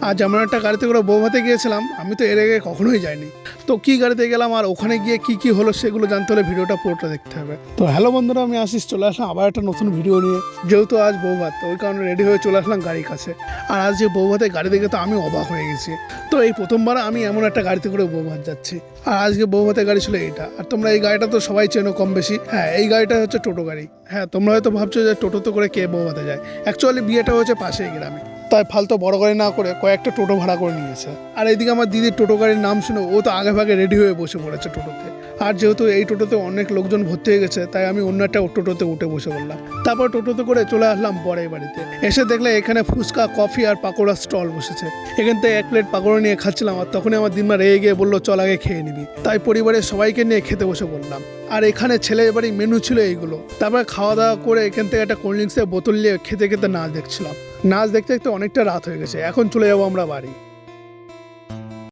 আজ এমন একটা গাড়িতে করে বৌভাতে গিয়েছিলাম, আমি তো এর আগে কখনোই যাইনি। তো কি গাড়িতে গেলাম আর ওখানে গিয়ে কি কি হলো সেগুলো জানতে হলে ভিডিওটা পুরোটা দেখতে হবে। তো হ্যালো বন্ধুরা, আমি আশিস চলে আসলাম আবার একটা নতুন ভিডিও নিয়ে। যেহেতু আজ বৌভাত, তো ওই কারণে রেডি হয়ে চলে আসলাম গাড়ির কাছে। আর আজ যে বৌভাতে গাড়ি দেখে তো আমি অবাক হয়ে গেছি। তো এই প্রথমবার আমি এমন একটা গাড়িতে করে বৌভাত যাচ্ছি। আর আজকে বৌভাতে গাড়ি ছিল এইটা। আর তোমরা এই গাড়িটা তো সবাই চেনো কম বেশি। হ্যাঁ, এই গাড়িটা হচ্ছে টোটো গাড়ি। হ্যাঁ, তোমরা হয়তো ভাবছো যে টোটোতে করে কে বৌভাতে যায়। অ্যাকচুয়ালি বিয়েটা হচ্ছে পাশেই গ্রামে, তাই ফালতু বড় গাড়ি না করে কয়েকটা টোটো ভাড়া করে নিয়েছে। আর এইদিকে আমার দিদির টোটো গাড়ির নাম শুনে ও তো আগে ভাগে রেডি হয়ে বসে পড়েছে টোটোতে। আর যেহেতু এই টোটোতে অনেক লোকজন ভর্তি হয়ে গেছে, তাই আমি অন্য একটা টোটোতে উঠে বসে পড়লাম। তারপর টোটোতে করে চলে আসলাম বরের বাড়িতে। এসে দেখলে এখানে ফুচকা, কফি আর পাকোড়ার স্টল বসেছে। এখান থেকে এক প্লেট পাকোড়া নিয়ে খাচ্ছিলাম, আর তখনই আমার দিনমা রেগে গিয়ে বললো চল আগে খেয়ে নিবি। তাই পরিবারের সবাইকে নিয়ে খেতে বসে পড়লাম। আর এখানে ছেলে বাড়ির মেনু ছিল এইগুলো। তারপর খাওয়া দাওয়া করে এখান থেকে একটা কোল্ড ড্রিঙ্কসের বোতল নিয়ে খেতে খেতে নাচ দেখছিলাম। নাচ দেখতে দেখতে অনেকটা রাত হয়ে গেছে, এখন চলে যাবো আমরা বাড়ি।